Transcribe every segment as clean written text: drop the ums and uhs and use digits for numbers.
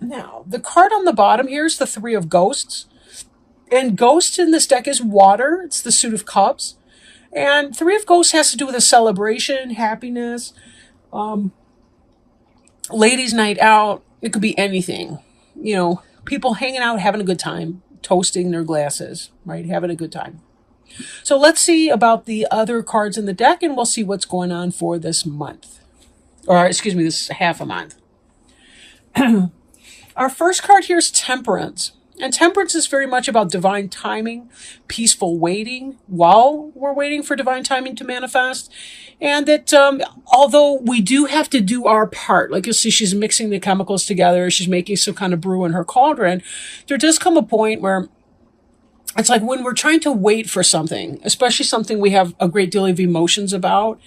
Now, the card on the bottom here is the Three of Ghosts. And Ghost in this deck is water. It's the Suit of Cups. And Three of Ghosts has to do with a celebration, happiness, ladies' night out. It could be anything. People hanging out, having a good time, toasting their glasses, right? Having a good time. So let's see about the other cards in the deck, and we'll see what's going on for this month. Or, excuse me, this half a month. Our first card here is Temperance. And temperance is very much about divine timing, peaceful waiting while we're waiting for divine timing to manifest. And that although we do have to do our part, like you'll see she's mixing the chemicals together, she's making some kind of brew in her cauldron, there does come a point where it's like when we're trying to wait for something, especially something we have a great deal of emotions about,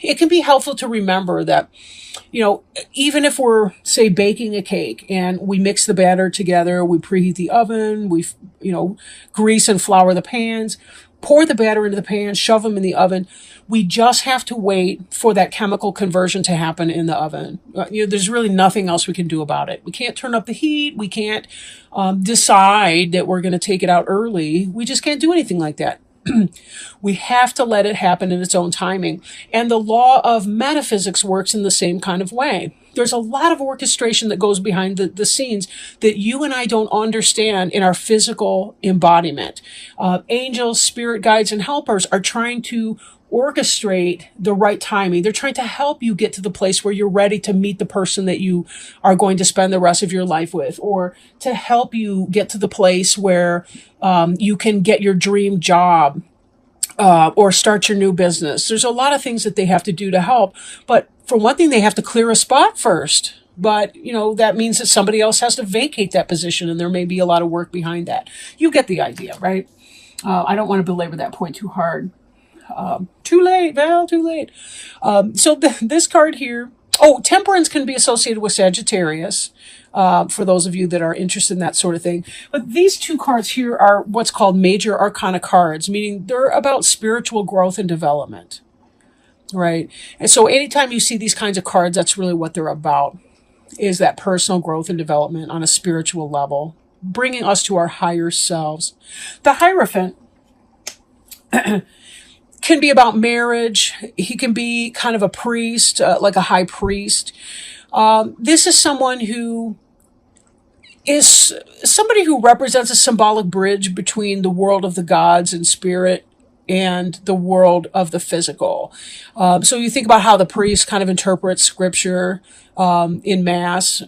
it can be helpful to remember that, even if we're, say, baking a cake and we mix the batter together, we preheat the oven, we, grease and flour the pans, pour the batter into the pan, shove them in the oven. We just have to wait for that chemical conversion to happen in the oven. There's really nothing else we can do about it. We can't turn up the heat. We can't decide that we're going to take it out early. We just can't do anything like that. We have to let it happen in its own timing. And the law of metaphysics works in the same kind of way. There's a lot of orchestration that goes behind the scenes that you and I don't understand in our physical embodiment. Angels, spirit guides, and helpers are trying to orchestrate the right timing. They're trying to help you get to the place where you're ready to meet the person that you are going to spend the rest of your life with, or to help you get to the place where you can get your dream job or start your new business. There's a lot of things that they have to do to help. But for one thing, they have to clear a spot first. But, that means that somebody else has to vacate that position, and there may be a lot of work behind that. You get the idea, right? I don't want to belabor that point too hard. Too late, Val, too late. So this card here, temperance can be associated with Sagittarius, for those of you that are interested in that sort of thing. But these two cards here are what's called major arcana cards, meaning they're about spiritual growth and development, right? And so anytime you see these kinds of cards, that's really what they're about, is that personal growth and development on a spiritual level, bringing us to our higher selves. The Hierophant can be about marriage. He can be kind of a priest, like a high priest. This is someone who is somebody who represents a symbolic bridge between the world of the gods and spirit and the world of the physical. So you think about how the priest kind of interprets scripture in mass.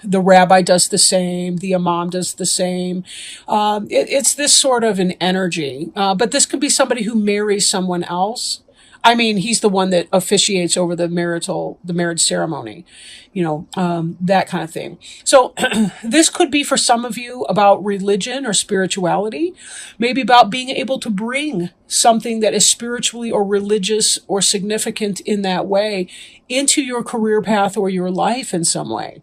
The rabbi does the same. The imam does the same. It's this sort of an energy. But this could be somebody who marries someone else. I mean, he's the one that officiates over the marriage ceremony, that kind of thing. So this could be for some of you about religion or spirituality, maybe about being able to bring something that is spiritually or religious or significant in that way into your career path or your life in some way.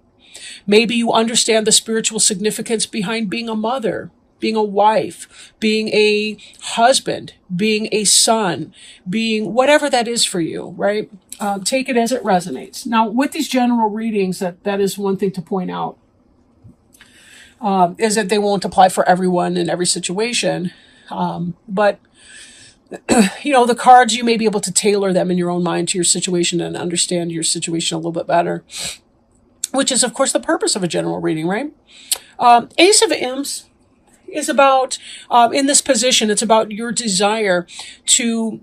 Maybe you understand the spiritual significance behind being a mother, being a wife, being a husband, being a son, being whatever that is for you, right? Take it as it resonates. Now, with these general readings, that is one thing to point out, is that they won't apply for everyone in every situation. But the cards, you may be able to tailor them in your own mind to your situation and understand your situation a little bit better, which is, of course, the purpose of a general reading, right? Ace of Imps is about, in this position, it's about your desire to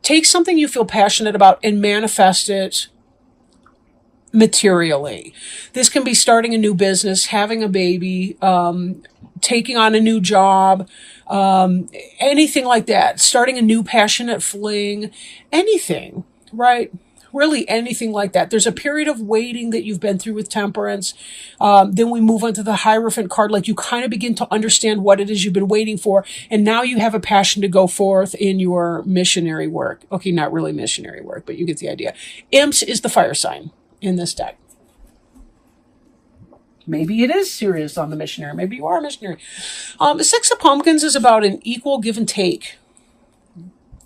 take something you feel passionate about and manifest it materially. This can be starting a new business, having a baby, taking on a new job, anything like that, starting a new passionate fling, anything, right? Really anything like that. There's a period of waiting that you've been through with Temperance. Then we move on to the Hierophant card. Like you kind of begin to understand what it is you've been waiting for. And now you have a passion to go forth in your missionary work. Okay, not really missionary work, but you get the idea. Imps is the fire sign in this deck. Maybe it is serious on the missionary. Maybe you are a missionary. The Six of Pumpkins is about an equal give and take.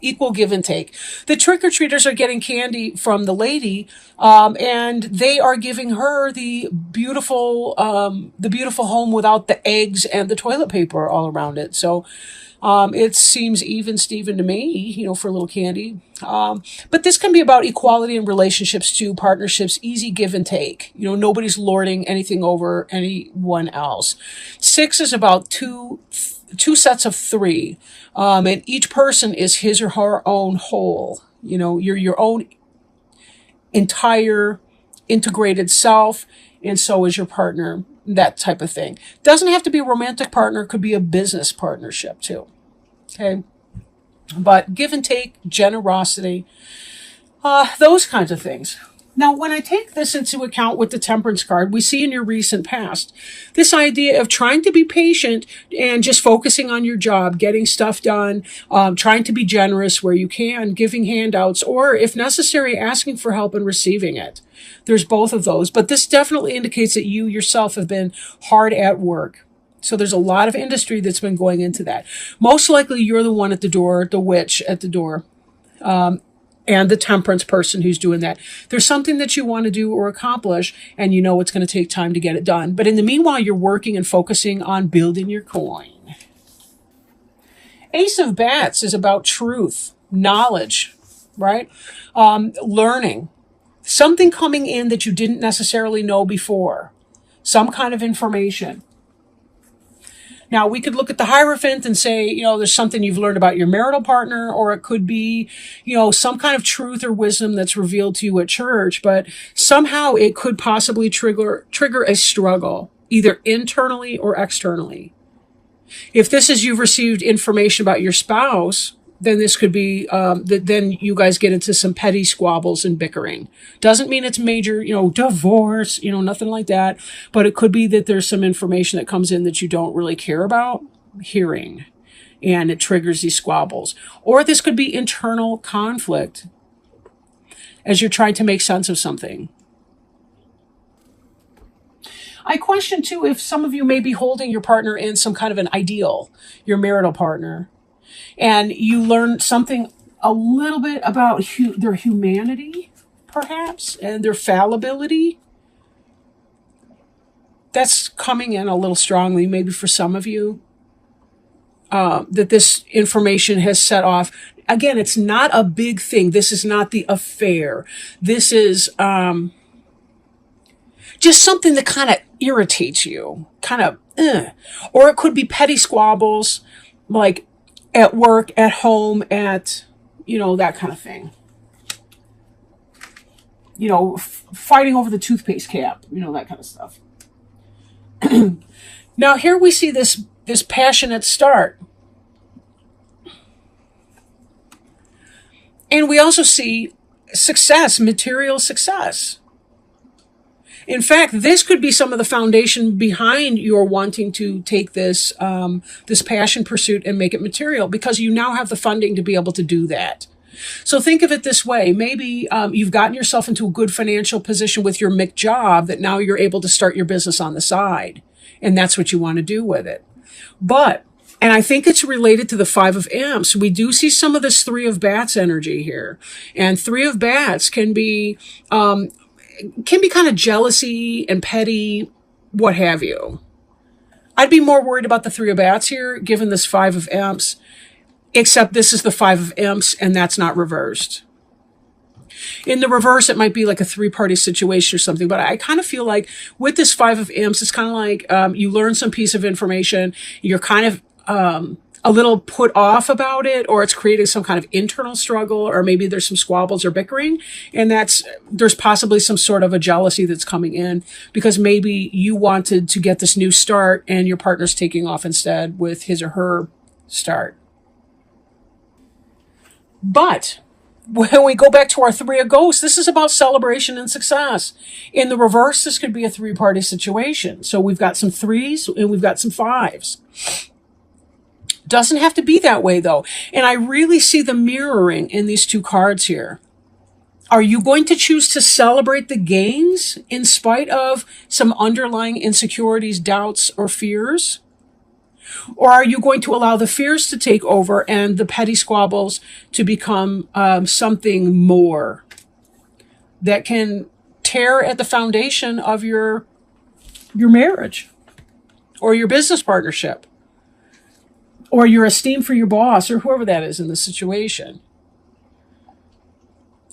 Equal give and take. The trick-or-treaters are getting candy from the lady, and they are giving her the beautiful home without the eggs and the toilet paper all around it. So it seems even Steven to me, for a little candy. But this can be about equality in relationships too, partnerships, easy give and take. Nobody's lording anything over anyone else. 6 is about two sets of 3, and each person is his or her own whole. You're your own entire integrated self, and so is your partner. That type of thing. Doesn't have to be a romantic partner. Could be a business partnership too. Okay. But give and take, generosity, those kinds of things. Now, when I take this into account with the Temperance card, we see in your recent past this idea of trying to be patient and just focusing on your job, getting stuff done, trying to be generous where you can, giving handouts, or if necessary, asking for help and receiving it. There's both of those, but this definitely indicates that you yourself have been hard at work. So there's a lot of industry that's been going into that. Most likely you're the one at the door, the witch at the door. And the temperance person who's doing that. There's something that you want to do or accomplish, and you know it's going to take time to get it done. But in the meanwhile, you're working and focusing on building your coin. Ace of Bats is about truth, knowledge, right? Learning. Something coming in that you didn't necessarily know before. Some kind of information. Now, we could look at the Hierophant and say, there's something you've learned about your marital partner, or it could be, some kind of truth or wisdom that's revealed to you at church, but somehow it could possibly trigger a struggle, either internally or externally. If this is you've received information about your spouse, then this could be, then you guys get into some petty squabbles and bickering. Doesn't mean it's major, divorce, nothing like that. But it could be that there's some information that comes in that you don't really care about hearing, and it triggers these squabbles. Or this could be internal conflict as you're trying to make sense of something. I question too if some of you may be holding your partner in some kind of an ideal, your marital partner. And you learn something a little bit about their humanity, perhaps, and their fallibility. That's coming in a little strongly, maybe for some of you, that this information has set off. Again, it's not a big thing. This is not the affair. This is just something that kind of irritates you, Or it could be petty squabbles, like at work, at home, at, that kind of thing. Fighting over the toothpaste cap, that kind of stuff. Now here we see this passionate start. And we also see success, material success. In fact, this could be some of the foundation behind your wanting to take this this passion pursuit and make it material, because you now have the funding to be able to do that. So think of it this way. Maybe you've gotten yourself into a good financial position with your MIC job that now you're able to start your business on the side. And that's what you want to do with it. And I think it's related to the 5 of Imps. We do see some of this 3 of Bats energy here. And 3 of Bats can be kind of jealousy and petty, what have you. I'd be more worried about the 3 of Bats here, given this 5 of Imps, except this is the 5 of Imps, and that's not reversed. In the reverse, it might be like a 3-party situation or something, but I kind of feel like with this 5 of Imps, it's kind of like you learn some piece of information, you're kind of a little put off about it, or it's creating some kind of internal struggle, or maybe there's some squabbles or bickering, and there's possibly some sort of a jealousy that's coming in because maybe you wanted to get this new start and your partner's taking off instead with his or her start. But when we go back to our 3 of Ghosts, this is about celebration and success. In the reverse, this could be a 3-party situation. So we've got some 3s and we've got some 5s. Doesn't have to be that way, though. And I really see the mirroring in these 2 cards here. Are you going to choose to celebrate the gains in spite of some underlying insecurities, doubts, or fears? Or are you going to allow the fears to take over and the petty squabbles to become something more that can tear at the foundation of your marriage or your business partnership or your esteem for your boss or whoever that is in the situation?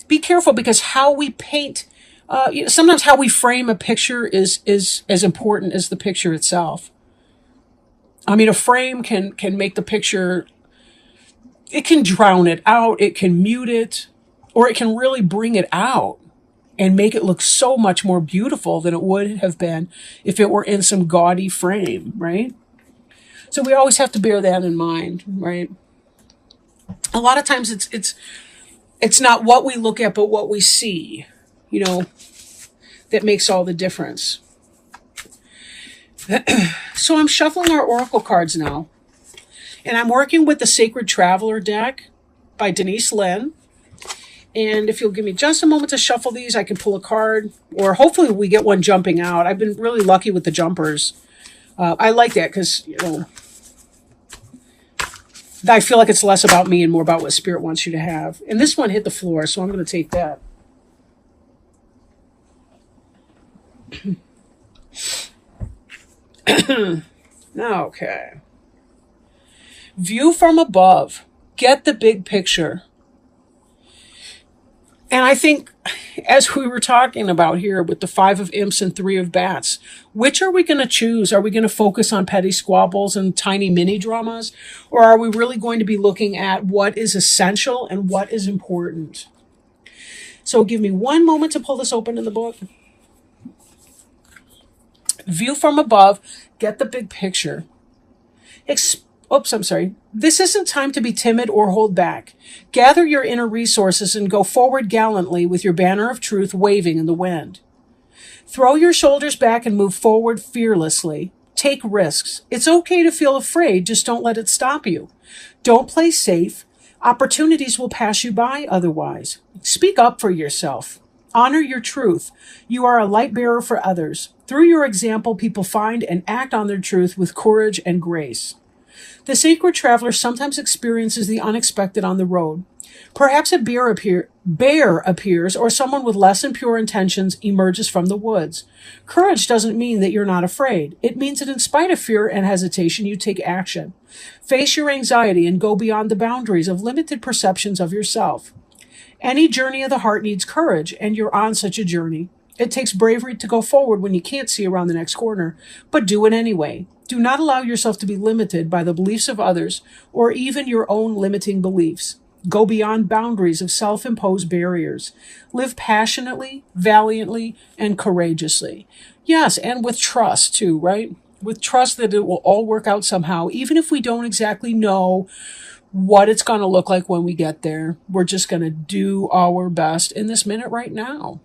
Be careful, because how we paint, sometimes how we frame a picture is as important as the picture itself. I mean, a frame can make the picture, it can drown it out, it can mute it, or it can really bring it out and make it look so much more beautiful than it would have been if it were in some gaudy frame, right? So we always have to bear that in mind, right? A lot of times it's not what we look at, but what we see, that makes all the difference. So I'm shuffling our oracle cards now, and I'm working with the Sacred Traveler deck by Denise Linn. And if you'll give me just a moment to shuffle these, I can pull a card, or hopefully we get one jumping out. I've been really lucky with the jumpers. I like that because, I feel like it's less about me and more about what Spirit wants you to have. And this one hit the floor, so I'm going to take that. Okay. View from above. Get the big picture. And I think, as we were talking about here with the 5 of Imps and 3 of Bats, which are we going to choose? Are we going to focus on petty squabbles and tiny mini dramas? Or are we really going to be looking at what is essential and what is important? So give me one moment to pull this open in the book. View from above. Get the big picture. This isn't time to be timid or hold back. Gather your inner resources and go forward gallantly with your banner of truth waving in the wind. Throw your shoulders back and move forward fearlessly. Take risks. It's okay to feel afraid, just don't let it stop you. Don't play safe. Opportunities will pass you by otherwise. Speak up for yourself. Honor your truth. You are a light bearer for others. Through your example, people find and act on their truth with courage and grace. The Sacred Traveler sometimes experiences the unexpected on the road. Perhaps a bear appears, or someone with less than pure intentions emerges from the woods. Courage doesn't mean that you're not afraid. It means that in spite of fear and hesitation, you take action. Face your anxiety and go beyond the boundaries of limited perceptions of yourself. Any journey of the heart needs courage, and you're on such a journey. It takes bravery to go forward when you can't see around the next corner, but do it anyway. Do not allow yourself to be limited by the beliefs of others or even your own limiting beliefs. Go beyond boundaries of self-imposed barriers. Live passionately, valiantly, and courageously. Yes, and with trust too, right? With trust that it will all work out somehow, even if we don't exactly know what it's going to look like when we get there. We're just going to do our best in this minute right now.